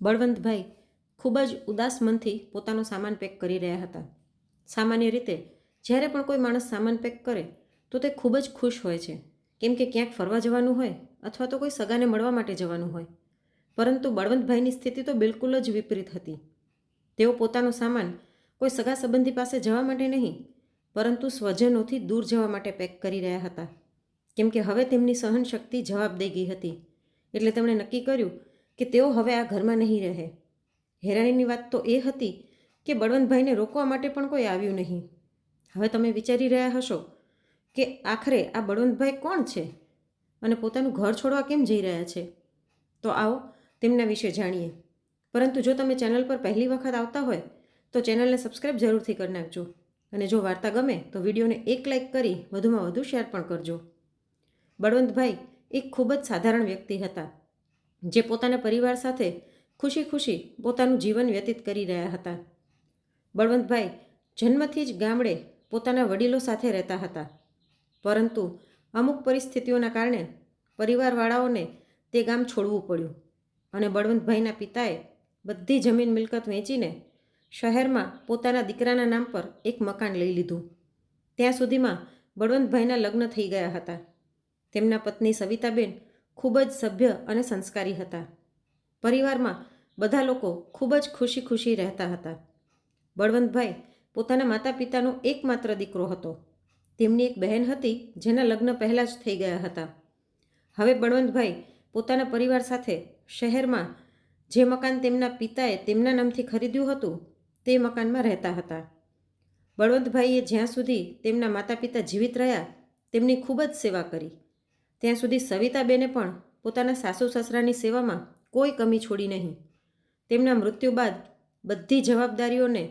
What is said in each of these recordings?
બળવંતભાઈ ખૂબ જ ઉદાસ મનથી પોતાનો સામાન પેક કરી રહ્યા હતા. સામાન્ય રીતે જ્યારે પણ કોઈ માણસ સામાન પેક કરે તો તે ખૂબ જ ખુશ હોય છે, કેમ કે ક્યાંક ફરવા જવાનું હોય અથવા તો કોઈ સગાને મળવા માટે જવાનું હોય. પરંતુ બળવંતભાઈની સ્થિતિ તો બિલકુલ જ વિપરીત હતી. તેઓ પોતાનો સામાન કોઈ સગા સંબંધી પાસે જવા માટે નહીં, પરંતુ સ્વજનોથી દૂર જવા માટે પેક કરી રહ્યા હતા, કેમ કે હવે તેમની સહનશક્તિ જવાબ દઈ ગઈ હતી. એટલે તેમણે નક્કી કર્યું કે તેઓ હવે આ ઘરમાં નહીં રહે. હેરાનીની વાત તો એ હતી કે બળવંતભાઈને રોકવા માટે પણ કોઈ આવ્યું નહીં. હવે તમે વિચારી રહ્યા હશો કે આખરે આ બળવંતભાઈ કોણ છે અને પોતાનું ઘર છોડવા કેમ જઈ રહ્યા છે? તો આવો તેમના વિશે જાણીએ. પરંતુ જો તમે ચેનલ પર પહેલી વખત આવતા હોય તો ચેનલને સબસ્ક્રાઈબ જરૂરથી કરી નાખજો, અને જો વાર્તા ગમે તો વિડીયોને એક લાઇક કરી વધુમાં વધુ શેર પણ કરજો. બળવંતભાઈ એક ખૂબ જ સાધારણ વ્યક્તિ હતા, જે પોતાના પરિવાર સાથે ખુશી ખુશી પોતાનું જીવન વ્યતીત કરી રહ્યા હતા. બળવંતભાઈ જન્મથી જ ગામડે પોતાના વડીલો સાથે રહેતા હતા, પરંતુ અમુક પરિસ્થિતિઓના કારણે પરિવારવાળાઓને તે ગામ છોડવું પડ્યું અને બળવંતભાઈના પિતાએ બધી જમીન મિલકત વેચીને શહેરમાં પોતાના દીકરાના નામ પર એક મકાન લઈ લીધું. ત્યાં સુધીમાં બળવંતભાઈના લગ્ન થઈ ગયા હતા. તેમના પત્ની સવિતાબેન ખૂબ જ સભ્ય અને સંસ્કારી હતા. પરિવારમાં બધા લોકો ખૂબ જ ખુશી ખુશી રહેતા હતા. બળવંતભાઈ પોતાના માતા પિતાનો એકમાત્ર દીકરો હતો. તેમની એક બહેન હતી જેના લગ્ન પહેલાં જ થઈ ગયા હતા. હવે બળવંતભાઈ પોતાના પરિવાર સાથે શહેરમાં જે મકાન તેમના પિતાએ તેમના નામથી ખરીદ્યું હતું તે મકાનમાં રહેતા હતા. બળવંતભાઈએ જ્યાં સુધી તેમના માતા પિતા જીવિત રહ્યા તેમની ખૂબ જ સેવા કરી, ત્યાં સુધી સવિતાબેને પણ પોતાના સાસુ સસરાની સેવામાં કોઈ કમી છોડી નહીં. તેમના મૃત્યુ બાદ બધી જવાબદારીઓને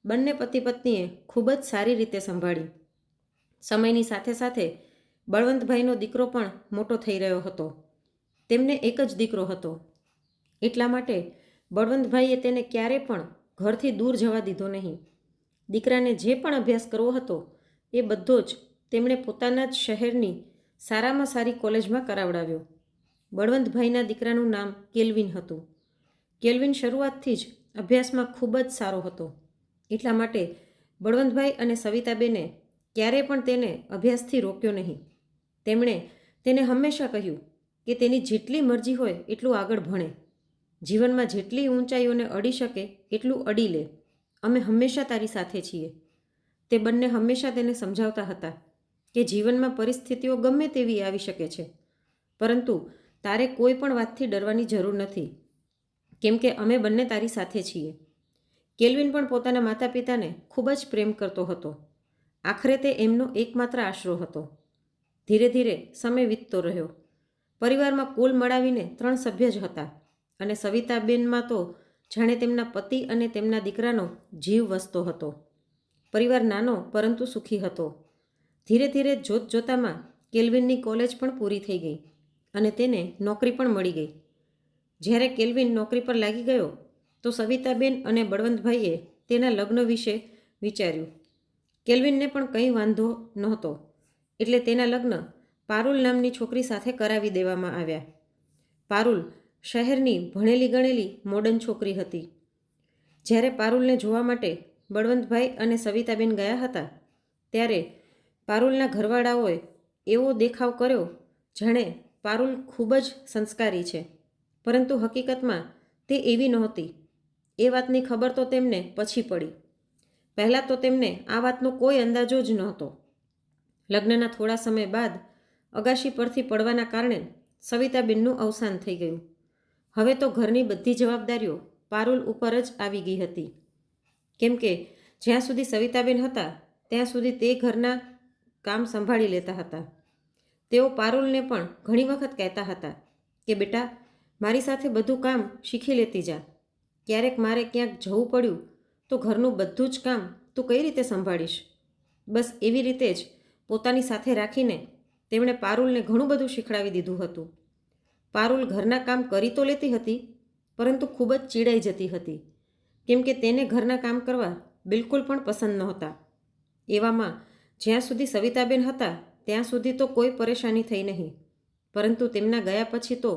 બંને પતિ પત્નીએ ખૂબ જ સારી રીતે સંભાળી. સમયની સાથે સાથે બળવંતભાઈનો દીકરો પણ મોટો થઈ રહ્યો હતો. તેમને એક જ દીકરો હતો, એટલા માટે બળવંતભાઈએ તેને ક્યારે પણ ઘરથી દૂર જવા દીધો નહીં. દીકરાને જે પણ અભ્યાસ કરવો હતો એ બધો જ તેમણે પોતાના જ શહેરની સારામાં સારી કોલેજમાં કરાવડાવ્યો. બળવંતભાઈના દીકરાનું નામ કેલ્વિન હતું. કેલ્વિન શરૂઆતથી જ અભ્યાસમાં ખૂબ જ સારો હતો, એટલા માટે બળવંતભાઈ અને સવિતાબેને ક્યારેય પણ તેને અભ્યાસથી રોક્યો નહીં. તેમણે તેને હંમેશા કહ્યું કે તેની જેટલી મરજી હોય એટલું આગળ ભણે, જીવનમાં જેટલી ઊંચાઈઓને અડી શકે એટલું અડી લે, અમે હંમેશા તારી સાથે છીએ. તે બંને હંમેશા તેને સમજાવતા હતા કે જીવનમાં પરિસ્થિતિઓ ગમે તેવી આવી શકે છે, પરંતુ તારે કોઈ પણ વાતથી ડરવાની જરૂર નથી, કેમ કે અમે બંને તારી સાથે છીએ. કેલ્વિન પણ પોતાના માતા પિતાને ખૂબ જ પ્રેમ કરતો હતો. આખરે તે એમનો એકમાત્ર આશરો હતો. ધીરે ધીરે સમય વીતતો રહ્યો. પરિવારમાં કુલ મળાવીને 3 સભ્ય જ હતા, અને સવિતાબેનમાં તો જાણે તેમના પતિ અને તેમના દીકરાનો જીવ વસતો હતો. પરિવાર નાનો પરંતુ સુખી હતો. ધીરે ધીરે જોત જોતામાં કેલ્વિનની કોલેજ પણ પૂરી થઈ ગઈ અને તેને નોકરી પણ મળી ગઈ. જ્યારે કેલ્વિન નોકરી પર લાગી ગયો તો સવિતાબેન અને બળવંતભાઈએ તેના લગ્ન વિશે વિચાર્યું. કેલ્વિનને પણ કંઈ વાંધો નહોતો, એટલે તેના લગ્ન પારુલ નામની છોકરી સાથે કરાવી દેવામાં આવ્યા. પારુલ શહેરની ભણેલી ગણેલી મોડર્ન છોકરી હતી. જ્યારે પારુલને જોવા માટે બળવંતભાઈ અને સવિતાબેન ગયા હતા ત્યારે પારુલના ઘરવાળાઓએ એવો દેખાવ કર્યો જાણે પારુલ ખૂબ જ સંસ્કારી છે, પરંતુ હકીકતમાં તે એવી નહોતી. એ વાતની ખબર તો તેમને પછી પડી. પહેલાં તો તેમને આ વાતનો કોઈ અંદાજો જ નહોતો. લગ્નના થોડા સમય બાદ અગાશી પરથી પડવાના કારણે સવિતાબેનનું અવસાન થઈ ગયું. હવે તો ઘરની બધી જવાબદારીઓ પારુલ ઉપર જ આવી ગઈ હતી, કેમ કે જ્યાં સુધી સવિતાબેન હતા ત્યાં સુધી તે ઘરના કામ સંભાળી લેતા હતા. તેઓ પારુલને પણ ઘણી વખત કહેતા હતા કે બેટા, મારી સાથે બધું કામ શીખી લેતી જા. ક્યારેક મારે ક્યાંક જવું પડ્યું તો ઘરનું બધું જ કામ તું કઈ રીતે સંભાળીશ. બસ એવી રીતે જ પોતાની સાથે રાખીને તેમણે પારુલને ઘણું બધું શીખડાવી દીધું હતું. પારુલ ઘરના કામ કરી તો લેતી હતી, પરંતુ ખૂબ જ ચીડાઈ જતી હતી, કેમ કે તેને ઘરના કામ કરવા બિલકુલ પણ પસંદ નહોતા. એવામાં જ્યાં સુધી સવિતાબેન હતા ત્યાં સુધી તો કોઈ પરેશાની થઈ નહીં, પરંતુ તેમના ગયા પછી તો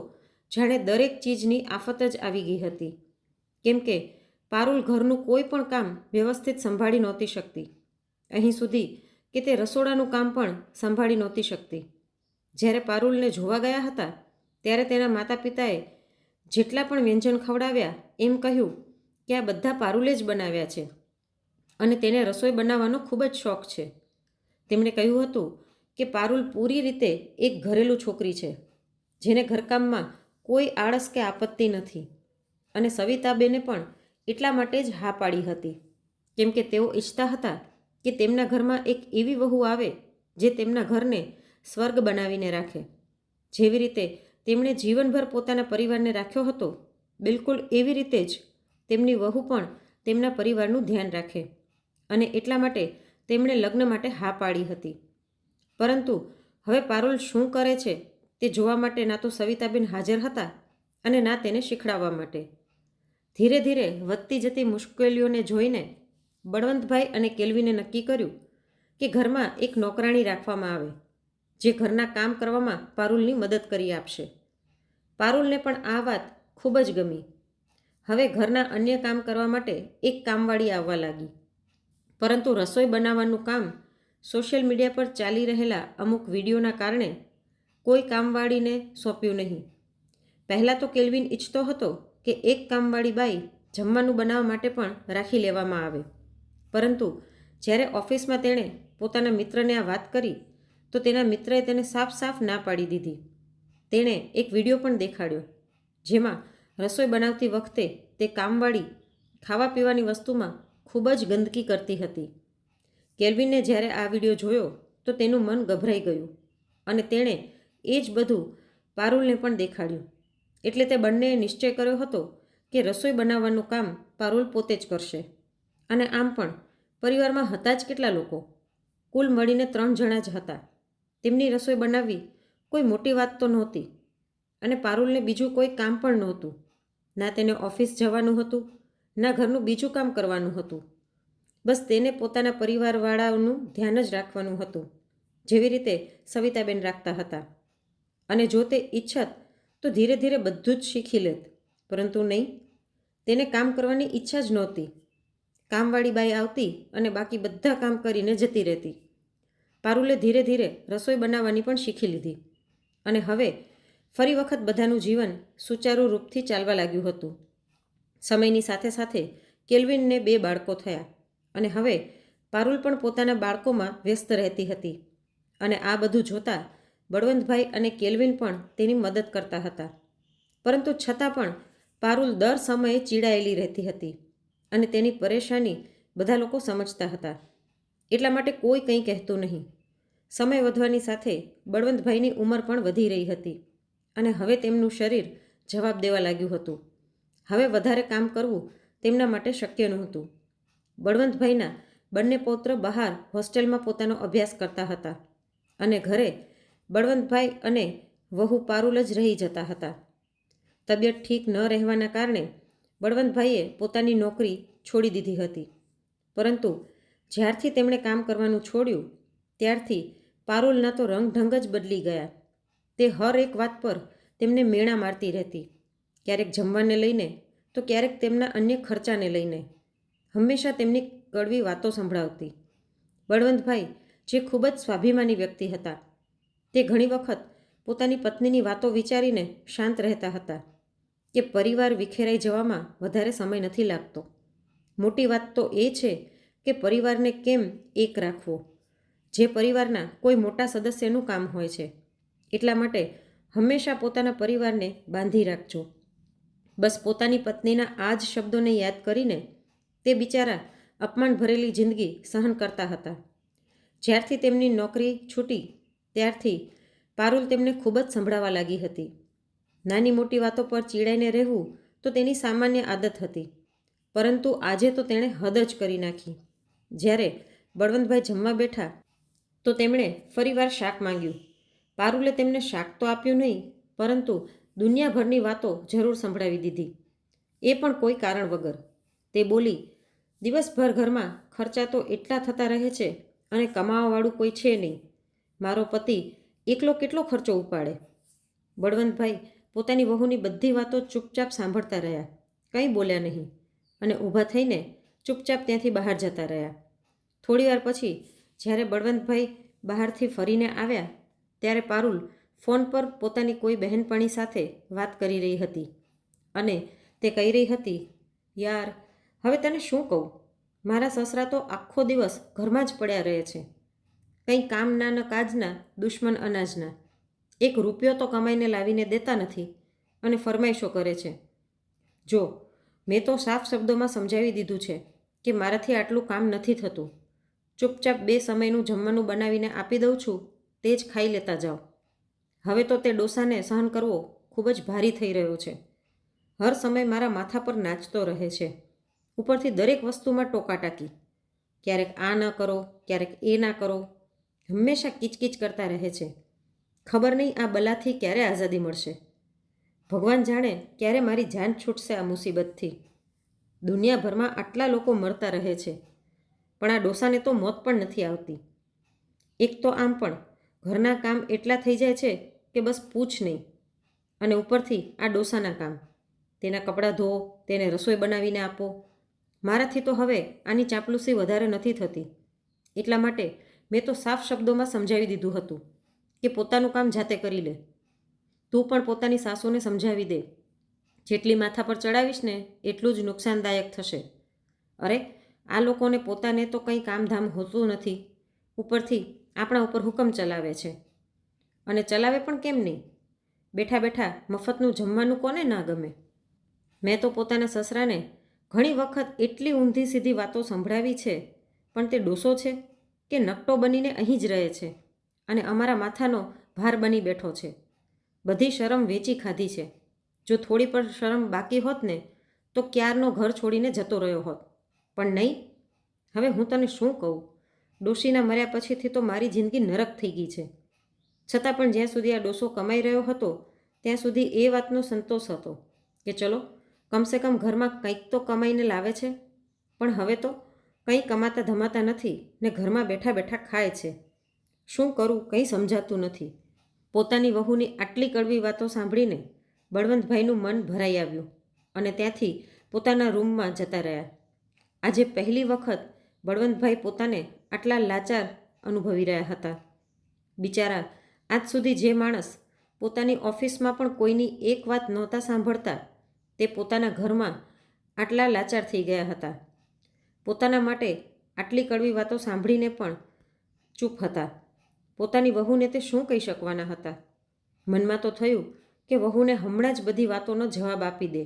જાણે દરેક ચીજની આફત જ આવી ગઈ હતી. કેમ કે પારુલ ઘરનું કોઈ પણ કામ વ્યવસ્થિત સંભાળી નહોતી શકતી. અહીં સુધી કે તે રસોડાનું કામ પણ સંભાળી નહોતી શકતી. જ્યારે પારુલને જોવા ગયા હતા ત્યારે તેના માતા પિતાએ જેટલા પણ વ્યંજન ખવડાવ્યા એમ કહ્યું કે આ બધા પારુલે જ બનાવ્યા છે અને તેને રસોઈ બનાવવાનો ખૂબ જ શોખ છે. તેમણે કહ્યું હતું કે પારુલ પૂરી રીતે એક ઘરેલું છોકરી છે, જેને ઘરકામમાં કોઈ આળસ કે આપત્તિ નથી. અને સવિતાબેને પણ એટલા માટે જ હા પાડી હતી, કેમ કે તેઓ ઈચ્છતા હતા કે તેમના ઘરમાં એક એવી વહુ આવે જે તેમના ઘરને સ્વર્ગ બનાવીને રાખે. જેવી રીતે તેમણે જીવનભર પોતાના પરિવારને રાખ્યો હતો, બિલકુલ એવી રીતે જ તેમની વહુ પણ તેમના પરિવારનું ધ્યાન રાખે. અને એટલા માટે તેમણે લગ્ન માટે હા પાડી હતી. પરંતુ હવે પારુલ શું કરે છે તે જોવા માટે ના તો સવિતાબેન હાજર હતા અને ના તેને શીખડાવવા માટે. ધીરે ધીરે વધતી જતી મુશ્કેલીઓને જોઈને બળવંતભાઈ અને કેલ્વિને નક્કી કર્યું કે ઘરમાં એક નોકરાણી રાખવામાં આવે, જે ઘરના કામ કરવામાં પારુલની મદદ કરી આપશે. પારુલને પણ આ વાત ખૂબ જ ગમી. હવે ઘરના અન્ય કામ કરવા માટે એક કામવાળી આવવા લાગી. પરંતુ રસોઈ બનાવવાનું કામ સોશિયલ મીડિયા પર ચાલી રહેલા અમુક વિડીયોના કારણે કોઈ કામવાળીને સોંપ્યું નહીં. પહેલાં તો કેલ્વિન ઈચ્છતો હતો કે એક કામવાળી બાઈ જમવાનું બનાવવા માટે પણ રાખી લેવામાં આવે. પરંતુ જ્યારે ઓફિસમાં તેણે પોતાના મિત્રને આ વાત કરી તો તેના મિત્રએ તેને સાફ સાફ ના પાડી દીધી. તેણે એક વિડીયો પણ દેખાડ્યો, જેમાં રસોઈ બનાવતી વખતે તે કામવાળી ખાવા પીવાની વસ્તુમાં ખૂબ જ ગંદકી કરતી હતી. કેલ્વિનને જ્યારે આ વિડીયો જોયો તો તેનું મન ગભરાઈ ગયું અને તેણે એ જ બધું પારુલને પણ દેખાડ્યું. એટલે તે બંનેએ નિશ્ચય કર્યો હતો કે રસોઈ બનાવવાનું કામ પારુલ પોતે જ કરશે. અને આમ પણ પરિવારમાં હતા જ કેટલા લોકો? કુલ મળીને 3 જણા જ હતા. તેમની રસોઈ બનાવવી કોઈ મોટી વાત તો નહોતી અને પારુલને બીજું કોઈ કામ પણ નહોતું. ના તેને ઓફિસ જવાનું હતું, ના ઘરનું બીજું કામ કરવાનું હતું. બસ તેને પોતાના પરિવારવાળાઓનું ધ્યાન જ રાખવાનું હતું, જેવી રીતે સવિતાબેન રાખતા હતા. અને જો તે ઈચ્છત તો ધીરે ધીરે બધું જ શીખી લેત. પરંતુ નહીં, તેને કામ કરવાની ઈચ્છા જ નહોતી. કામવાળી બાઈ આવતી અને બાકી બધા કામ કરીને જતી રહેતી. પારુલે ધીરે ધીરે રસોઈ બનાવવાની પણ શીખી લીધી અને હવે ફરી વખત બધાનું જીવન સુચારુ રૂપથી ચાલવા લાગ્યું હતું. સમયની સાથે સાથે કેલ્વિનને 2 બાળકો થયા અને હવે પારુલ પણ પોતાના બાળકોમાં વ્યસ્ત રહેતી હતી. અને આ બધું જોતા બળવંતભાઈ અને કેલ્વિન પણ તેની મદદ કરતા હતા. પરંતુ છતાં પણ પારુલ દર સમયે ચીડાયેલી રહેતી હતી અને તેની પરેશાની બધા લોકો સમજતા હતા. એટલા માટે કોઈ કંઈ કહેતું નહીં. સમય વધવાની સાથે બળવંતભાઈની ઉંમર પણ વધી રહી હતી અને હવે તેમનું શરીર જવાબ દેવા લાગ્યું હતું. હવે વધારે કામ કરવું તેમના માટે શક્ય નહોતું. બળવંતભાઈના બંને પૌત્ર બહાર હોસ્ટેલમાં પોતાનો અભ્યાસ કરતા હતા અને ઘરે બળવંતભાઈ અને વહુ પારુલ જ રહી જતા હતા. તબિયત ઠીક ન રહેવાના કારણે બળવંતભાઈએ પોતાની નોકરી છોડી દીધી હતી. પરંતુ જ્યારથી તેમણે કામ કરવાનું છોડ્યું ત્યારથી પારુલના તો રંગઢંગ જ બદલી ગયા. તે હર એક વાત પર તેમને મેણા મારતી રહેતી, ક્યારેક જમવાને લઈને તો ક્યારેક તેમના અન્ય ખર્ચાને લઈને. હંમેશા તેમની કડવી વાતો સંભળાવતી. બળવંતભાઈ, જે ખૂબ જ સ્વાભિમાની વ્યક્તિ હતા, તે ઘણી વખત પોતાની પત્નીની વાતો વિચારીને શાંત રહેતા હતા કે પરિવાર વિખેરાઈ જવામાં વધારે સમય નથી લાગતો. મોટી વાત તો એ છે કે પરિવારને કેમ એક રાખવો, જે પરિવારના કોઈ મોટા સદસ્યનું કામ હોય છે. એટલા માટે હંમેશા પોતાના પરિવારને બાંધી રાખજો. બસ પોતાની પત્નીના આ જ શબ્દોને યાદ કરીને તે બિચારા અપમાન ભરેલી જિંદગી સહન કરતા હતા. જ્યારથી તેમની નોકરી છૂટી ત્યારથી પારુલ તેમને ખૂબ જ સંભળાવા લાગી હતી. નાની મોટી વાતો પર ચીડાઈને રહેવું તો તેની સામાન્ય આદત હતી, પરંતુ આજે તો તેણે હદ જ કરી નાખી. જ્યારે બળવંતભાઈ જમવા બેઠા તો તેમણે ફરીવાર શાક માંગ્યું. પારુલે તેમને શાક તો આપ્યું નહીં, પરંતુ દુનિયાભરની વાતો જરૂર સંભળાવી દીધી, એ પણ કોઈ કારણ વગર. તે બોલી, દિવસભર ઘરમાં ખર્ચા તો એટલા થતા રહે છે અને કમાવાવાળું કોઈ છે નહીં. મારો પતિ એકલો કેટલો ખર્ચો ઉપાડે. બળવંતભાઈ પોતાની વહુની બધી વાતો ચૂપચાપ સાંભળતા રહ્યા કંઈ બોલ્યા નહીં અને ઊભા થઈને ચૂપચાપ ત્યાંથી બહાર જતા રહ્યા. થોડીવાર પછી જ્યારે બળવંતભાઈ બહારથી ફરીને આવ્યા ત્યારે પારુલ ફોન પર પોતાની કોઈ બહેનપણી સાથે વાત કરી રહી હતી અને તે કહી રહી હતી, યાર હવે તને શું કહું, મારા સસરા તો આખો દિવસ ઘરમાં જ પડ્યા રહે છે. કંઈ કામના ન કાજના, દુશ્મન અનાજના. એક રૂપિયો તો કમાઈને લાવીને દેતા નથી અને ફરમાઈશો કરે છે. જો મેં તો સાફ શબ્દોમાં સમજાવી દીધું છે કે મારાથી આટલું કામ નથી થતું. ચૂપચાપ 2 સમયનું જમવાનું બનાવીને આપી દઉં છું, તે જ ખાઈ લેતા જાઓ. હવે તો તે ડોસાને સહન કરવો ખૂબ જ ભારી થઈ રહ્યો છે. હર સમય મારા માથા પર નાચતો રહે છે. ઉપરથી દરેક વસ્તુમાં ટોકાટાકી. ક્યારેક આ ન કરો, ક્યારેક એ ના કરો. હંમેશા કિચકિચ કરતા રહે છે. ખબર નહીં આ બલાથી ક્યારે આઝાદી મળશે. ભગવાન જાણે ક્યારે મારી જાન છૂટશે આ મુસીબતથી. દુનિયાભરમાં આટલા લોકો મરતા રહે છે, પણ આ ડોસાને તો મોત પણ નથી આવતી. એક તો આમ પણ ઘરના કામ એટલા થઈ જાય છે કે બસ પૂછ નહીં. અને ઉપરથી આ ડોસાના કામ. તેના કપડાં ધો, તેને રસોઈ બનાવીને આપો. મારાથી તો હવે આની ચાંપલુસી વધારે નથી થતી. એટલા માટે મેં તો સાફ શબ્દોમાં સમજાવી દીધું હતું કે પોતાનું કામ જાતે કરી લે. તું પણ પોતાની સાસુને સમજાવી દે. જેટલી માથા પર ચડાવીશ ને એટલું જ નુકસાનદાયક થશે. અરે આ લોકોને પોતાને તો કંઈ કામધામ હોતું નથી, ઉપરથી આપણા ઉપર હુકમ ચલાવે છે. અને ચલાવે પણ કેમ નહીં? બેઠા બેઠા મફતનું જમવાનું કોને ના ગમે? મેં તો પોતાના સસરાને ઘણી વખત એટલી ઊંધી સીધી વાતો સંભળાવી છે, પણ તે ડોસો છે કે નકટો બનીને અહીં જ રહે છે અને અમારા માથાનો ભાર બની બેઠો છે. બધી શરમ વેચી ખાધી છે. જો થોડી પણ શરમ બાકી હોત ને તો ક્યારનો ઘર છોડીને જતો રહ્યો હોત. પણ નહીં. હવે હું તને શું કહું, ડોશીના મર્યા પછીથી તો મારી જિંદગી નરક થઈ ગઈ છે. છતાં પણ જ્યાં સુધી આ ડોસો કમાઈ રહ્યો હતો ત્યાં સુધી એ વાતનો સંતોષ હતો કે ચલો કમસે કમ ઘરમાં કંઈક તો કમાઈને લાવે છે. પણ હવે તો કંઈ કમાતા ધમાતા નથી ને ઘરમાં બેઠા બેઠા ખાય છે. શું કરું કંઈ સમજાતું નથી. પોતાની વહુની આટલી કડવી વાતો સાંભળીને બળવંતભાઈનું મન ભરાઈ આવ્યું અને ત્યાંથી પોતાના રૂમમાં જતા રહ્યા. આજે પહેલી વખત બળવંતભાઈ પોતાને આટલા લાચાર અનુભવી રહ્યા હતા. બિચારા આજ સુધી જે માણસ પોતાની ઓફિસમાં પણ કોઈની એક વાત નહોતા સાંભળતા, તે પોતાના ઘરમાં આટલા લાચાર થઈ ગયા હતા. પોતાના માટે આટલી કડવી વાતો સાંભળીને પણ ચૂપ હતા. પોતાની વહુને તે શું કહી શકવાના હતા? મનમાં તો થયું કે વહુને હમણાં જ બધી વાતોનો જવાબ આપી દે.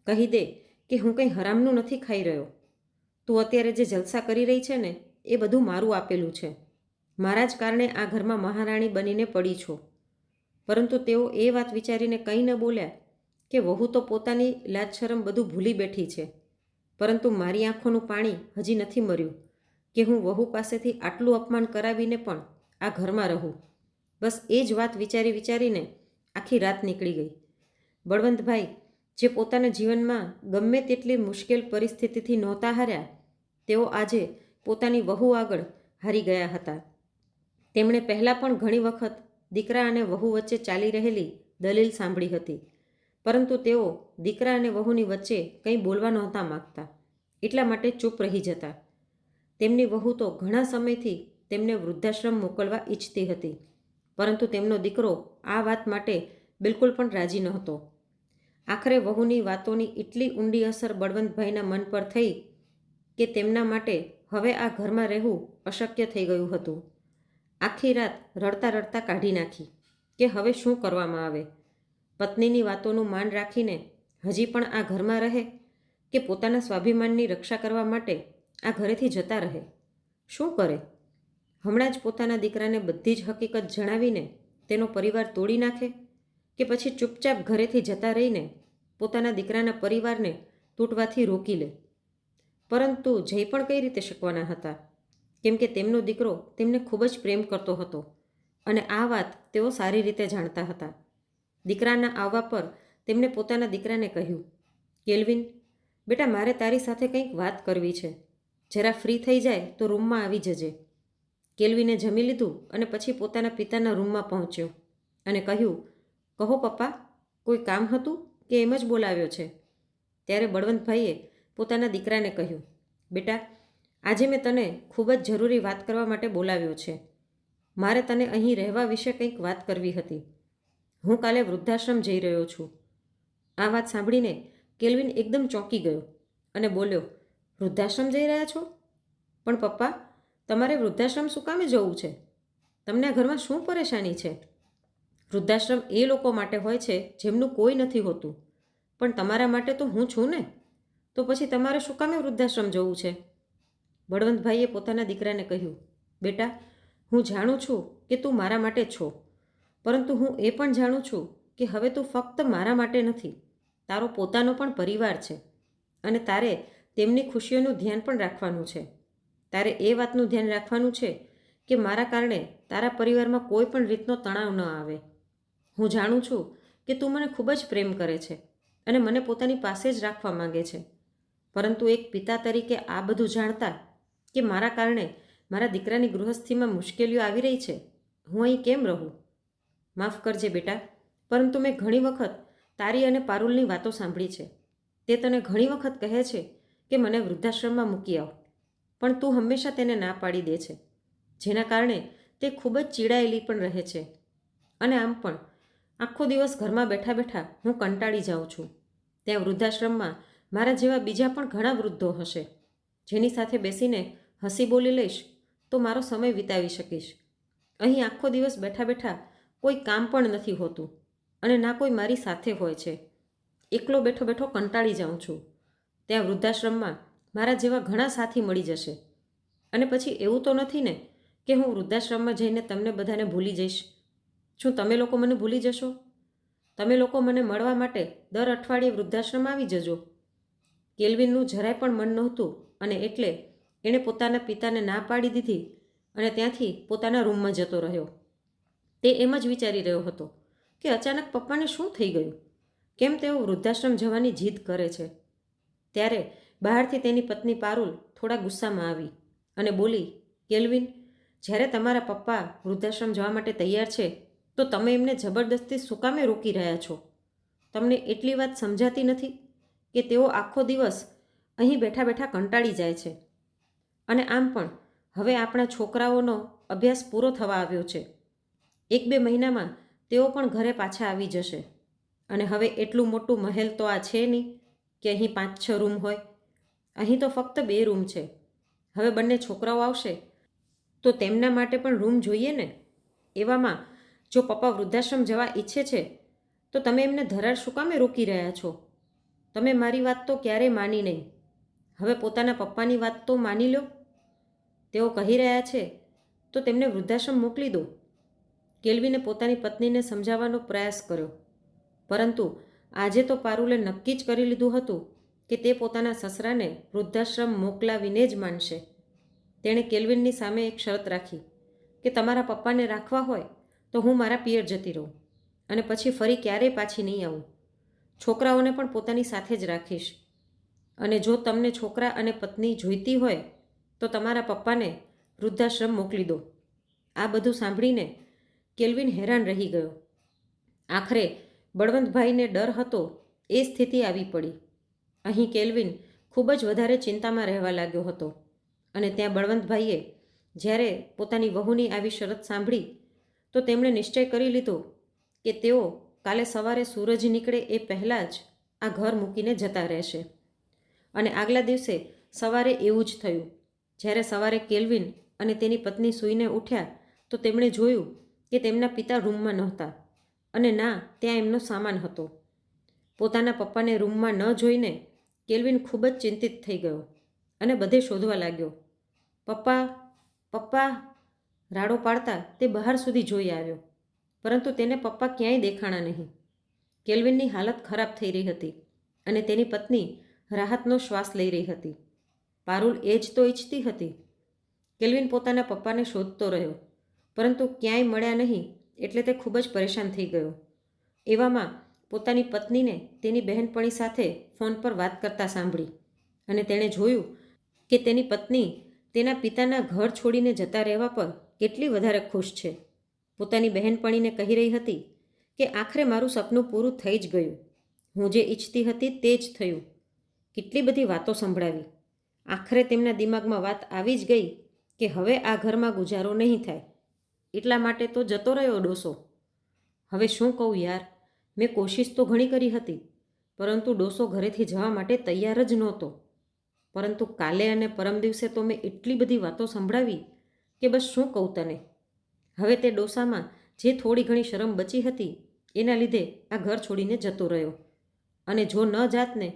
કહી દે કે હું કંઈ હરામનું નથી ખાઈ રહ્યો. તું અત્યારે જે જલસા કરી રહી છે ને એ બધું મારું આપેલું છે. મારા જ કારણે આ ઘરમાં મહારાણી બનીને પડી છો. પરંતુ તેઓ એ વાત વિચારીને કંઈ ન બોલ્યા કે વહુ તો પોતાની લાજશરમ બધું ભૂલી બેઠી છે. પરંતુ મારી આંખોનું પાણી હજી નથી મર્યું કે હું વહુ પાસેથી આટલું અપમાન કરાવીને પણ આ ઘરમાં રહું. બસ એ જ વાત વિચારીને આખી રાત નીકળી ગઈ. બળવંતભાઈ જે પોતાના જીવનમાં ગમે તેટલી મુશ્કેલ પરિસ્થિતિથી નહોતા હાર્યા, તેઓ આજે પોતાની વહુ આગળ હારી ગયા હતા. તેમણે પહેલાં પણ ઘણી વખત દીકરા અને વહુ વચ્ચે ચાલી રહેલી દલીલ સાંભળી હતી, પરંતુ તેઓ દીકરા અને વહુની વચ્ચે કંઈ બોલવા નહોતા માગતા, એટલા માટે ચૂપ રહી જતા. તેમની વહુ તો ઘણા સમયથી તેમને વૃદ્ધાશ્રમ મોકલવા ઈચ્છતી હતી, પરંતુ તેમનો દીકરો આ વાત માટે બિલકુલ પણ રાજી નહોતો. આખરે વહુની વાતોની એટલી ઊંડી અસર બળવંતભાઈના મન પર થઈ કે તેમના માટે હવે આ ઘરમાં રહેવું અશક્ય થઈ ગયું હતું. આખી રાત રડતા રડતા કાઢી નાખી કે હવે શું કરવામાં આવે. પત્નીની વાતોનું માન રાખીને હજી પણ આ ઘરમાં રહે કે પોતાના સ્વાભિમાનની રક્ષા કરવા માટે આ ઘરેથી જતા રહે? શું કરે? હમણાં જ પોતાના દીકરાને બધી જ હકીકત જણાવીને તેનો પરિવાર તોડી નાખે કે પછી ચૂપચાપ ઘરેથી જતા રહીને પોતાના દીકરાના પરિવારને તૂટવાથી રોકી લે? પરંતુ જઈ પણ કઈ રીતે શકવાના હતા, કેમ કે તેમનો દીકરો તેમને ખૂબ જ પ્રેમ કરતો હતો અને આ વાત તેઓ સારી રીતે જાણતા હતા. દીકરાના આવવા પર તેમણે પોતાના દીકરાને કહ્યું, કેલ્વિન બેટા, મારે તારી સાથે કંઈક વાત કરવી છે. જરા ફ્રી થઈ જાય તો રૂમમાં આવી જજે. કેલ્વિને જમી લીધું અને પછી પોતાના પિતાના રૂમમાં પહોંચ્યો અને કહ્યું, કહો પપ્પા, કોઈ કામ હતું કે એમ જ બોલાવ્યો છે? ત્યારે બળવંતભાઈએ પોતાના દીકરાને કહ્યું, બેટા, આજે મેં તને ખૂબ જ જરૂરી વાત કરવા માટે બોલાવ્યો છે. મારે તને અહીં રહેવા વિશે કંઈક વાત કરવી હતી. હું કાલે વૃદ્ધાશ્રમ જઈ રહ્યો છું. આ વાત સાંભળીને કેલ્વિન એકદમ ચોંકી ગયો અને બોલ્યો, વૃદ્ધાશ્રમ જઈ રહ્યા છો? પણ પપ્પા, તમારે વૃદ્ધાશ્રમ શું કામે જવું છે? તમને આ ઘરમાં શું પરેશાની છે? વૃદ્ધાશ્રમ એ લોકો માટે હોય છે જેમનું કોઈ નથી હોતું, પણ તમારા માટે તો હું છું ને. તો પછી તમારે શું કામે વૃદ્ધાશ્રમ જવું છે? બળવંતભાઈએ પોતાના દીકરાને કહ્યું, બેટા, હું જાણું છું કે તું મારા માટે જ છો, પરંતુ હું એ પણ જાણું છું કે હવે તું ફક્ત મારા માટે નથી, તારો પોતાનો પણ પરિવાર છે અને તારે તેમની ખુશીઓનું ધ્યાન પણ રાખવાનું છે. તારે એ વાતનું ધ્યાન રાખવાનું છે કે મારા કારણે તારા પરિવારમાં કોઈ પણ રીતનો તણાવ ન આવે. હું જાણું છું કે તું મને ખૂબ જ પ્રેમ કરે છે અને મને પોતાની પાસે જ રાખવા માંગે છે, પરંતુ એક પિતા તરીકે આ બધું જાણતા કે મારા કારણે મારા દીકરાની ગૃહસ્થિમાં મુશ્કેલીઓ આવી રહી છે, હું અહીં કેમ રહું? માફ કરજે બેટા, પરંતુ મેં ઘણી વખત તારી અને પારુલની વાતો સાંભળી છે. તે તને ઘણી વખત કહે છે કે મને વૃદ્ધાશ્રમમાં મૂકી આવ, પણ તું હંમેશા તેને ના પાડી દે છે, જેના કારણે તે ખૂબ જ ચીડાયેલી પણ રહે છે. અને આમ પણ આખો દિવસ ઘરમાં બેઠા બેઠા હું કંટાળી જાઉં છું. ત્યાં વૃદ્ધાશ્રમમાં મારા જેવા બીજા પણ ઘણા વૃદ્ધો હશે, જેની સાથે બેસીને હસી બોલી લઈશ તો મારો સમય વિતાવી શકીશ. અહીં આખો દિવસ બેઠા બેઠા કોઈ કામ પણ નથી હોતું અને ના કોઈ મારી સાથે હોય છે. એકલો બેઠો બેઠો કંટાળી જાઉં છું. ત્યાં વૃદ્ધાશ્રમમાં મારા જેવા ઘણા સાથી મળી જશે. અને પછી એવું તો નથી ને કે હું વૃદ્ધાશ્રમમાં જઈને તમને બધાને ભૂલી જઈશ? શું તમે લોકો મને ભૂલી જશો? તમે લોકો મને મળવા માટે દર અઠવાડિયે વૃદ્ધાશ્રમ આવી જજો. કેલ્વિનનું જરાય પણ મન નહોતું અને એટલે એણે પોતાના પિતાને ના પાડી દીધી અને ત્યાંથી પોતાના રૂમમાં જતો રહ્યો. તે એમ જ વિચારી રહ્યો હતો કે અચાનક પપ્પાને શું થઈ ગયું, કેમ તેઓ વૃદ્ધાશ્રમ જવાની જીદ કરે છે. ત્યારે બહારથી તેની પત્ની પારુલ થોડા ગુસ્સામાં આવી અને બોલી, કેલ્વિન, જ્યારે તમારા પપ્પા વૃદ્ધાશ્રમ જવા માટે તૈયાર છે તો તમે એમને જબરદસ્તી શું કામે રોકી રહ્યા છો? તમને એટલી વાત સમજાતી નથી કે તેઓ આખો દિવસ અહીં બેઠા બેઠા કંટાળી જાય છે? અને આમ પણ હવે આપણા છોકરાઓનો અભ્યાસ પૂરો થવા આવ્યો છે. 1-2 મહિનામાં તેઓ પણ ઘરે પાછા આવી જશે. અને હવે એટલું મોટું મહેલ તો આ છે નહીં કે અહીં 5-6 રૂમ હોય. અહીં તો ફક્ત 2 રૂમ છે. હવે બંને છોકરાઓ આવશે તો તેમના માટે પણ રૂમ જોઈએ ને. એવામાં જો પપ્પા વૃદ્ધાશ્રમ જવા ઈચ્છે છે તો તમે એમને ધરાર શું કામે રોકી રહ્યા છો? તમે મારી વાત તો ક્યારેય માની નહીં. હવે પોતાના પપ્પાની વાત તો માની લો. તેઓ કહી રહ્યા છે તો તેમને વૃદ્ધાશ્રમ મોકલી દો. કેલ્વિને પોતાની પત્નીને સમજાવવાનો પ્રયાસ કર્યો, પરંતુ આજે તો પારુલે નક્કી જ કરી લીધું હતું કે તે પોતાના સસરાને વૃદ્ધાશ્રમ મોકલાવીને જ માનશે. તેણે કેલ્વિનની સામે એક શરત રાખી કે તમારા પપ્પાને રાખવા હોય તો હું મારા પિયર જતી રહું અને પછી ફરી ક્યારેય પાછી નહીં આવું. છોકરાઓને પણ પોતાની સાથે જ રાખીશ. અને જો તમને છોકરા અને પત્ની જોઈતી હોય તો તમારા પપ્પાને વૃદ્ધાશ્રમ મોકલી દો. આ બધું સાંભળીને કેલ્વિન હેરાન રહી ગયો. આખરે બળવંતભાઈને ડર હતો એ સ્થિતિ આવી પડી. અહીં કેલ્વિન ખૂબ જ વધારે ચિંતામાં રહેવા લાગ્યો હતો અને ત્યાં બળવંતભાઈએ જ્યારે પોતાની વહુની આવી શરત સાંભળી તો તેમણે નિશ્ચય કરી લીધો કે તેઓ કાલે સવારે સૂરજ નીકળે એ પહેલાં જ આ ઘર મૂકીને જતા રહેશે. અને આગલા દિવસે સવારે એવું જ થયું. જ્યારે સવારે કેલ્વિન અને તેની પત્ની સૂઈને ઉઠ્યા તો તેમણે જોયું કે તેમના પિતા રૂમમાં નહોતા અને ના ત્યાં એમનો સામાન હતો. પોતાના પપ્પાને રૂમમાં ન જોઈને કેલ્વિન ખૂબ જ ચિંતિત થઈ ગયો અને બધે શોધવા લાગ્યો. પપ્પા, પપ્પા રાડો પાડતા તે બહાર સુધી જોઈ આવ્યો, પરંતુ તેને પપ્પા ક્યાંય દેખાણા નહીં. કેલ્વિનની હાલત ખરાબ થઈ રહી હતી અને તેની પત્ની રાહતનો શ્વાસ લઈ રહી હતી. પારુલ એ જ તો ઈચ્છતી હતી. કેલ્વિન પોતાના પપ્પાને શોધતો રહ્યો, પરંતુ ક્યાંય મળ્યા નહીં એટલે તે ખૂબ જ પરેશાન થઈ ગયો. એવામાં પોતાની પત્નીને તેની બહેનપણી સાથે ફોન પર વાત કરતા સાંભળી અને તેણે જોયું કે તેની પત્ની તેના પિતાના ઘર છોડીને જતા રહેવા પર કેટલી વધારે ખુશ છે. પોતાની બહેનપણીને કહી રહી હતી કે આખરે મારું સપનું પૂરું થઈ જ ગયું. હું જે ઈચ્છતી હતી તે જ થયું. કેટલી બધી વાતો સંભળાવી. આખરે તેમના દિમાગમાં વાત આવી જ ગઈ કે હવે આ ઘરમાં ગુજારો નહીં થાય, એટલા માટે તો જતો રહ્યો ડોસો. હવે શું કહું યાર, મેં કોશિશ તો ઘણી કરી હતી, પરંતુ ડોસો ઘરેથી જવા માટે તૈયાર જ નહોતો. પરંતુ કાલે અને પરમ દિવસે તો મેં એટલી બધી વાતો સંભળાવી કે બસ શું કહું તને. હવે તે ડોસામાં જે થોડી ઘણી શરમ બચી હતી એના લીધે આ ઘર છોડીને જતો રહ્યો. અને જો ન જાત ને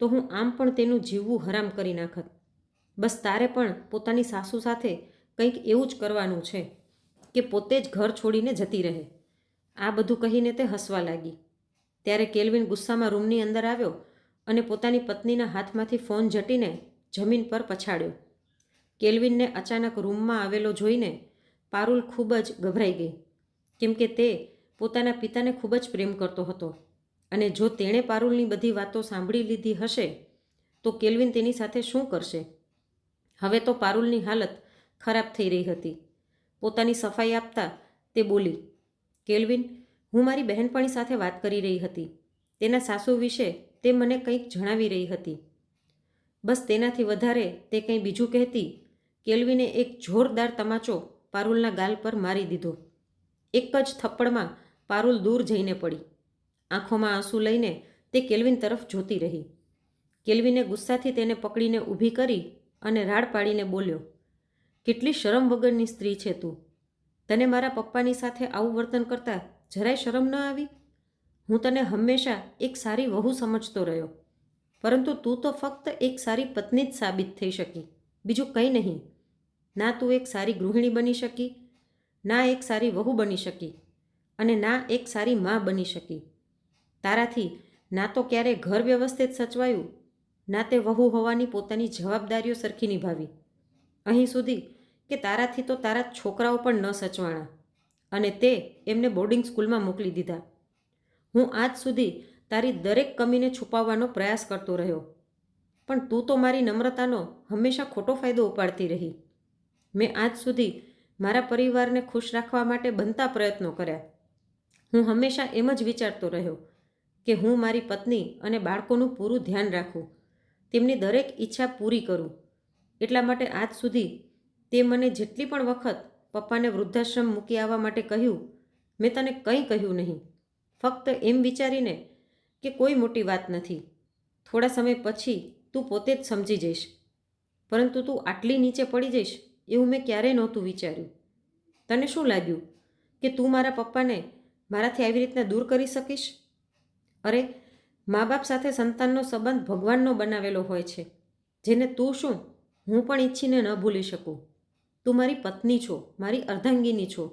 તો હું આમ પણ તેનું જીવવું હરામ કરી નાખત. બસ તારે પણ પોતાની સાસુ સાથે કંઈક એવું જ કરવાનું છે કે પોતે જ ઘર છોડીને જતી રહે. આ બધું કહીને તે હસવા લાગી. ત્યારે કેલ્વિન ગુસ્સામાં રૂમની અંદર આવ્યો અને પોતાની પત્નીના હાથમાંથી ફોન ઝટીને જમીન પર પછાડ્યો. કેલ્વિનને અચાનક રૂમમાં આવેલો જોઈને પારુલ ખૂબ જ ગભરાઈ ગઈ, કેમ કે તે પોતાના પિતાને ખૂબ જ પ્રેમ કરતો હતો અને જો તેણે પારુલની બધી વાતો સાંભળી લીધી હશે તો કેલ્વિન તેની સાથે શું કરશે. હવે તો પારુલની હાલત ખરાબ થઈ રહી હતી. પોતાની સફાઈ આપતા તે બોલી, કેલ્વિન, હું મારી બહેનપણી સાથે વાત કરી રહી હતી. તેના સાસુ વિશે તે મને કંઈક જણાવી રહી હતી. બસ તેનાથી વધારે તે કંઈ બીજું કહેતી કેલ્વિને એક જોરદાર તમાચો પારુલના ગાલ પર મારી દીધો. એક જ થપ્પડમાં પારુલ દૂર જઈને પડી. આંખોમાં આંસુ લઈને તે કેલ્વિન તરફ જોતી રહી. કેલ્વિને ગુસ્સાથી તેને પકડીને ઊભી કરી અને રાડ પાડીને બોલ્યો, કેટલી શરમ વગરની સ્ત્રી છે તું. તને મારા પપ્પાની સાથે આવું વર્તન કરતા જરાય શરમ ન આવી? હું તને હંમેશા એક સારી વહુ સમજતો રહ્યો, પરંતુ તું તો ફક્ત એક સારી પત્ની જ સાબિત થઈ શકી, બીજું કંઈ નહીં. ના તું એક સારી ગૃહિણી બની શકી, ના એક સારી વહુ બની શકી અને ના એક સારી મા બની શકી. તારાથી ના તો ક્યારે ઘર વ્યવસ્થિત સચવાયું, ના તે વહુ હોવાની પોતાની જવાબદારીઓ સરખી નિભાવી. અહીં સુધી કે તારાથી તો તારા છોકરાઓ પણ ન સચવાણા અને તે એમને બોર્ડિંગ સ્કૂલમાં મોકલી દીધા. હું આજ સુધી તારી દરેક કમીને છુપાવવાનો પ્રયાસ કરતો રહ્યો, પણ તું તો મારી નમ્રતાનો હંમેશા ખોટો ફાયદો ઉપાડતી રહી. મેં આજ સુધી મારા પરિવારને ખુશ રાખવા માટે બનતા પ્રયત્નો કર્યા. હું હંમેશા એમ જ વિચારતો રહ્યો કે હું મારી પત્ની અને બાળકોનું પૂરું ધ્યાન રાખું, તેમની દરેક ઈચ્છા પૂરી કરું. એટલા માટે આજ સુધી તે મને જેટલી પણ વખત પપ્પાને વૃદ્ધાશ્રમ મૂકી આવવા માટે કહ્યું, મેં તને કંઈ કહ્યું નહીં, ફક્ત એમ વિચારીને કે કોઈ મોટી વાત નથી, થોડા સમય પછી તું પોતે જ સમજી જઈશ. પરંતુ તું આટલી નીચે પડી જઈશ એવું મેં ક્યારેય નહોતું વિચાર્યું. તને શું લાગ્યું કે તું મારા પપ્પાને મારાથી આવી રીતના દૂર કરી શકીશ? અરે, મા બાપ સાથે સંતાનનો સંબંધ ભગવાનનો બનાવેલો હોય છે, જેને તું શું હું પણ ઈચ્છીને ન ભૂલી શકું. તું મારી પત્ની છો, મારી અર્ધાંગીની છો.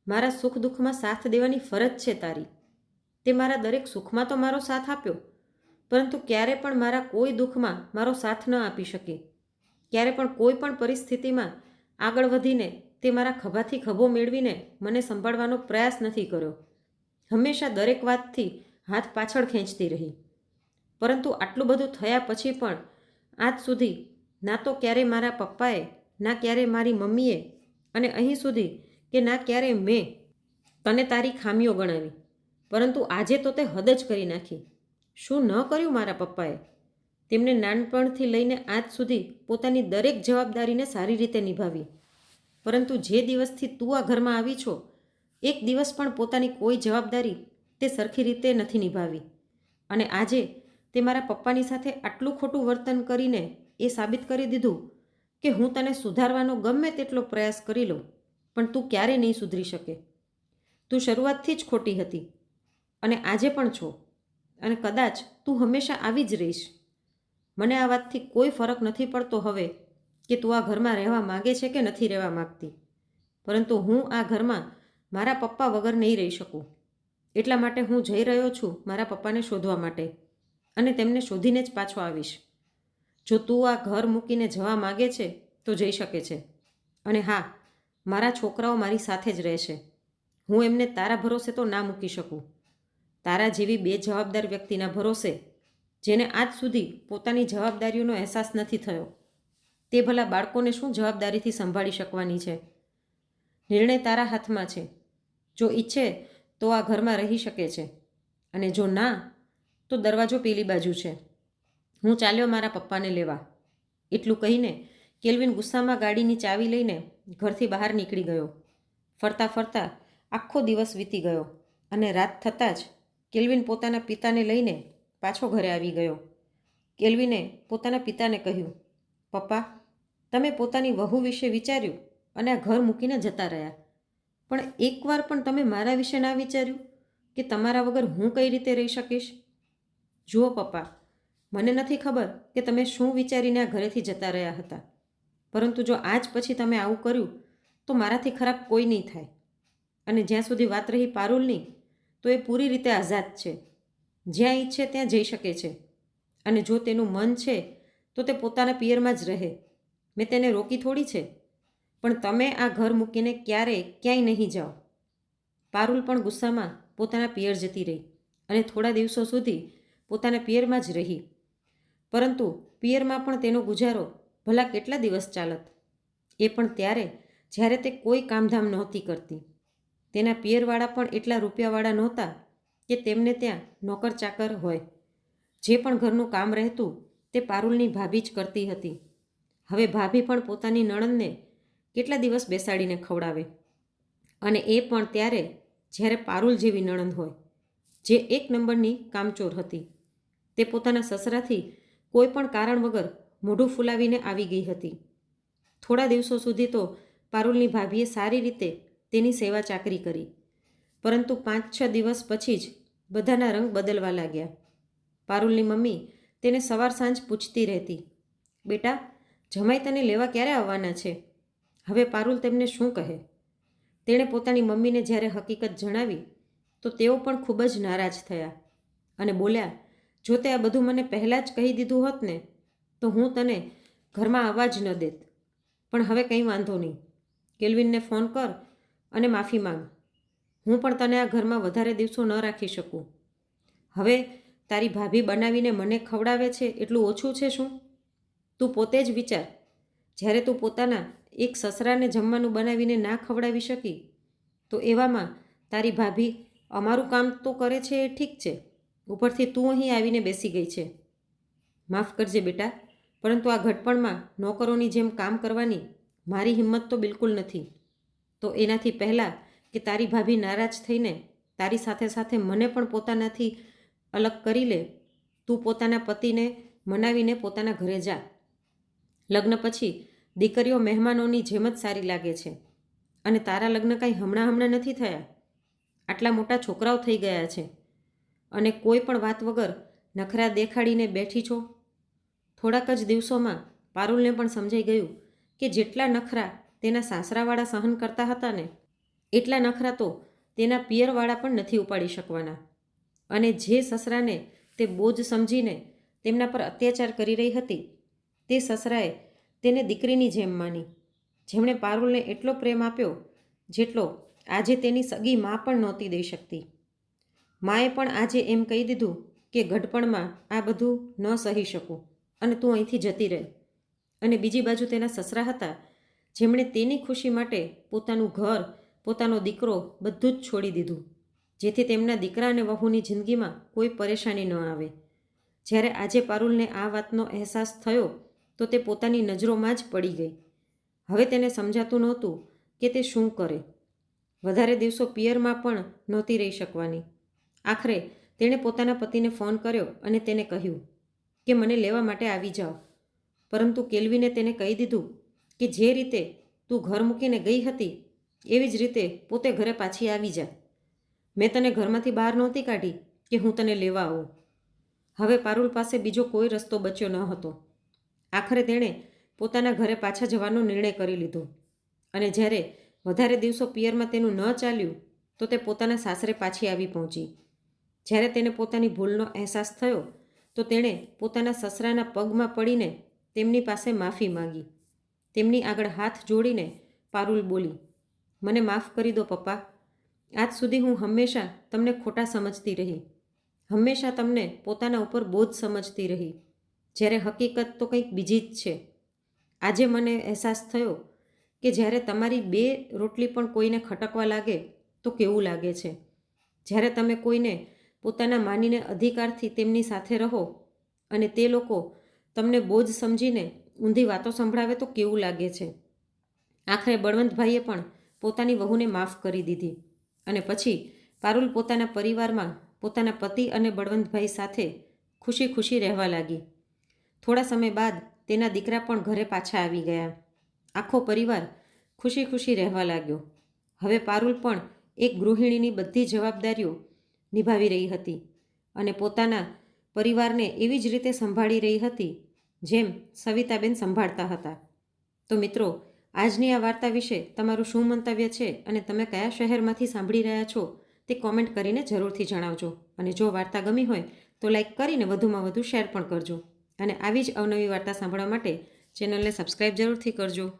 મારા સુખ દુઃખમાં સાથ દેવાની ફરજ છે તારી. તે મારા દરેક સુખમાં તો મારો સાથ આપ્યો, પરંતુ ક્યારે પણ મારા કોઈ દુઃખમાં મારો સાથ ન આપી શકી. ક્યારે પણ કોઈ પણ પરિસ્થિતિમાં આગળ વધીને તે મારા ખભાથી ખભો મેળવીને મને સંભાળવાનો પ્રયાસ નથી કર્યો. હંમેશા દરેક વાતથી હાથ પાછળ ખેંચતી રહી. પરંતુ આટલું બધું થયા પછી પણ આજ સુધી ના તો ક્યારે મારા પપ્પાએ, ના ક્યારે મારી મમ્મીએ અને અહીં સુધી કે ના ક્યારે મેં તને તારી ખામીઓ ગણાવી. પરંતુ આજે તો તે હદ જ કરી નાખી. શું ન કર્યું મારા પપ્પાએ? તેમણે નાનપણથી લઈને આજ સુધી પોતાની દરેક જવાબદારીને સારી રીતે નિભાવી. પરંતુ જે દિવસથી તું આ ઘરમાં આવી છો, એક દિવસ પણ પોતાની કોઈ જવાબદારી તે સરખી રીતે નથી નિભાવી. અને આજે તે મારા પપ્પાની સાથે આટલું ખોટું વર્તન કરીને એ સાબિત કરી દીધું કે હું તને સુધારવાનો ગમે તેટલો પ્રયાસ કરી લઉં, પણ તું ક્યારે નહીં સુધરી શકે. તું શરૂઆતથી જ ખોટી હતી અને આજે પણ છો, અને કદાચ તું હંમેશા આવી જ રહીશ. મને આ વાતથી કોઈ ફરક નથી પડતો હવે કે તું આ ઘરમાં રહેવા માગે છે કે નથી રહેવા માગતી, પરંતુ હું આ ઘરમાં મારા પપ્પા વગર નહીં રહી શકું. એટલા માટે હું જઈ રહ્યો છું મારા પપ્પાને શોધવા માટે, અને તેમને શોધીને જ પાછો આવીશ. જો તું આ ઘર મૂકીને જવા માગે છે તો જઈ શકે છે. અને હા, મારા છોકરાઓ મારી સાથે જ રહેશે. હું એમને તારા ભરોસે તો ના મૂકી શકું. તારા જેવી બેજવાબદાર વ્યક્તિના ભરોસે, જેને આજ સુધી પોતાની જવાબદારીઓનો અહેસાસ નથી થયો, તે ભલા બાળકોને શું જવાબદારીથી સંભાળી શકવાની છે? નિર્ણય તારા હાથમાં છે. જો ઈચ્છે તો આ ઘરમાં રહી શકે છે, અને જો ના તો દરવાજો પેલી બાજુ છે. હું ચાલ્યો મારા પપ્પાને લેવા. એટલું કહીને કેલ્વિન ગુસ્સામાં ગાડીની ચાવી લઈને ઘરથી બહાર નીકળી ગયો. ફરતા ફરતા આખો દિવસ વીતી ગયો અને રાત થતાં જ કેલ્વિન પોતાના પિતાને લઈને પાછો ઘરે આવી ગયો. કેલ્વિને પોતાના પિતાને કહ્યું, પપ્પા, તમે પોતાની વહુ વિશે વિચાર્યું અને આ ઘર મૂકીને જતા રહ્યા, પણ એકવાર પણ તમે મારા વિશે ના વિચાર્યું કે તમારા વગર હું કઈ રીતે રહી શકીશ? જુઓ પપ્પા, મને નથી ખબર કે તમે શું વિચારીને આ ઘરેથી જતા રહ્યા હતા, પરંતુ જો આજ પછી તમે આવું કર્યું તો મારાથી ખરાબ કોઈ નહીં થાય. અને જ્યાં સુધી વાત રહી પારુલની, તો એ પૂરી રીતે આઝાદ છે. જ્યાં ઈચ્છે ત્યાં જઈ શકે છે અને જો તેનું મન છે તો તે પોતાના પિયરમાં જ રહે. મેં તેને રોકી થોડી છે, પણ તમે આ ઘર મૂકીને ક્યારેય ક્યાંય નહીં જાઓ. પારુલ પણ ગુસ્સામાં પોતાના પિયર જતી રહી અને થોડા દિવસો સુધી પોતાના પિયરમાં જ રહી. પરંતુ પિયરમાં પણ તેનો ગુજારો ભલા કેટલા દિવસ ચાલત, એ પણ ત્યારે જ્યારે તે કોઈ કામધામ નહોતી કરતી. તેના પિયરવાળા પણ એટલા રૂપિયાવાળા નહોતા કે તેમને ત્યાં નોકર ચાકર હોય. જે પણ ઘરનું કામ રહેતું તે પારુલની ભાભી જ કરતી હતી. હવે ભાભી પણ પોતાની નણંદને કેટલા દિવસ બેસાડીને ખવડાવે, અને એ પણ ત્યારે જ્યારે પારુલ જેવી નણંદ હોય, જે એક નંબરની કામચોર હતી. તે પોતાના સસરાથી કોઈ પણ કારણ વગર મોઢું ફૂલાવીને આવી ગઈ હતી. થોડા દિવસો સુધી તો પારુલની ભાભીએ સારી રીતે તેની સેવા ચાકરી કરી, પરંતુ 5-6 દિવસ પછી જ બધાના રંગ બદલવા લાગ્યા. પારુલની મમ્મી તેને સવાર સાંજ પૂછતી રહેતી, બેટા, જમાઈ તને લેવા ક્યારે આવવાના છે? હવે પારુલ તેમને શું કહે? તેણે પોતાની મમ્મીને જ્યારે હકીકત જણાવી તો તેઓ પણ ખૂબ જ નારાજ થયા અને બોલ્યા, જો તે આ બધું મને પહેલાં જ કહી દીધું હોત ને તો હું તને ઘરમાં આવવા જ ન દેત. પણ હવે કંઈ વાંધો નહીં, કેલ્વિનને ફોન કર અને માફી માંગ. હું પણ તને આ ઘરમાં વધારે દિવસો ન રાખી શકું. હવે તારી ભાભી બનાવીને મને ખવડાવે છે એટલું ઓછું છે શું? તું પોતે જ વિચાર, જ્યારે તું પોતાના એક સસરાને જમવાનું બનાવીને ના ખવડાવી શકી, તો એવામાં તારી ભાભી અમારું કામ તો કરે છે એ ઠીક છે, ઉપરથી તું અહીં આવીને બેસી ગઈ છે. માફ કરજે બેટા, પરંતુ આ ઘટપણમાં નોકરોની જેમ કામ કરવાની મારી હિંમત તો બિલકુલ નથી. તો એનાથી પહેલાં કે તારી ભાભી નારાજ થઈને તારી સાથે સાથે મને પણ પોતાનાથી અલગ કરી લે, તું પોતાના પતિને મનાવીને પોતાના ઘરે જા. લગ્ન પછી દીકરીઓ મહેમાનોની જેમ જ સારી લાગે છે, અને તારા લગ્ન કાંઈ હમણાં નથી થયા. આટલા મોટા છોકરાઓ થઈ ગયા છે અને કોઈ પણ વાત વગર નખરા દેખાડીને બેઠી છો. થોડાક જ દિવસોમાં પારુલને પણ સમજાઈ ગયું કે જેટલા નખરા તેના સાસરાવાળા સહન કરતા હતા ને, એટલા નખરા તો તેના પિયરવાળા પણ નથી ઉપાડી શકવાના. અને જે સસરાને તે બોજ સમજીને તેમના પર અત્યાચાર કરી રહી હતી, તે સસરાએ તેને દીકરીની જેમ માની, જેમણે પારુલને એટલો પ્રેમ આપ્યો જેટલો આજે તેની સગી મા પણ નહોતી દઈ શકતી. માએ પણ આજે એમ કહી દીધું કે ઘડપણમાં આ બધું ન સહી શકું અને તું અહીંથી જતી રહે. અને બીજી બાજુ તેના સસરા હતા, જેમણે તેની ખુશી માટે પોતાનું ઘર, પોતાનો દીકરો બધું જ છોડી દીધું, જેથી તેમના દીકરા અને વહુની જિંદગીમાં કોઈ પરેશાની ન આવે. જ્યારે આજે પારુલને આ વાતનો અહેસાસ થયો તો તે પોતાની નજરોમાં જ પડી ગઈ. હવે તેને સમજાતું નહોતું કે તે શું કરે. વધારે દિવસો પિયરમાં પણ નહોતી રહી શકવાની. આખરે તેણે પોતાના પતિને ફોન કર્યો અને તેને કહ્યું કે મને લેવા માટે આવી જાઓ. પરંતુ કેલ્વિને તેને કહી દીધું કે જે રીતે તું ઘર મૂકીને ગઈ હતી એવી જ રીતે પોતે ઘરે પાછી આવી જા. મેં તને ઘરમાંથી બહાર નહોતી કાઢી કે હું તને લેવા આવું. હવે પારુલ પાસે બીજો કોઈ રસ્તો બચ્યો ન હતો. આખરે તેણે પોતાના ઘરે પાછા જવાનો નિર્ણય કરી લીધો અને જ્યારે વધારે દિવસો પિયરમાં તેનું ન ચાલ્યું તો તે પોતાના સાસરે પાછી આવી પહોંચી. જ્યારે તેને પોતાની ભૂલનો અહેસાસ થયો તો તેણે પોતાના સસરાના પગમાં પડીને તેમની પાસે માફી માંગી. તેમની આગળ હાથ જોડીને પારુલ બોલી, મને માફ કરી દો પપ્પા. આજ સુધી હું હંમેશા તમને ખોટા સમજતી રહી, હંમેશા તમને પોતાના ઉપર બોજ સમજતી રહી, જ્યારે હકીકત તો કંઈક બીજી જ છે. આજે મને અહેસાસ થયો કે જ્યારે તમારી 2 રોટલી પણ કોઈને ખટકવા લાગે તો કેવું લાગે છે. જ્યારે તમે કોઈને પોતાના માનીને અધિકારથી તેમની સાથે રહો અને તે લોકો તમને બોજ સમજીને ઊંધી વાતો સંભળાવે તો કેવું લાગે છે. આખરે બળવંતભાઈએ પણ પોતાની વહુને માફ કરી દીધી અને પછી પારુલ પોતાના પરિવારમાં પોતાના પતિ અને બળવંતભાઈ સાથે ખુશી ખુશી રહેવા લાગી. થોડા સમય બાદ તેના દીકરા પણ ઘરે પાછા આવી ગયા. આખો પરિવાર ખુશી ખુશી રહેવા લાગ્યો. હવે પારુલ પણ એક ગૃહિણીની બધી જવાબદારીઓ નિભાવી રહી હતી અને પોતાના પરિવારને એવી જ રીતે સંભાળી રહી હતી જેમ સવિતાબેન સંભાળતા હતા. તો મિત્રો, આજની આ વાર્તા વિશે તમારું શું મંતવ્ય છે અને તમે કયા શહેરમાંથી સાંભળી રહ્યા છો તે કોમેન્ટ કરીને જરૂરથી જણાવજો. અને જો વાર્તા ગમી હોય તો લાઈક કરીને વધુમાં વધુ શેર પણ કરજો. અને આવી જ અવનવી વાર્તા સાંભળવા માટે ચેનલને સબસ્ક્રાઈબ જરૂરથી કરજો.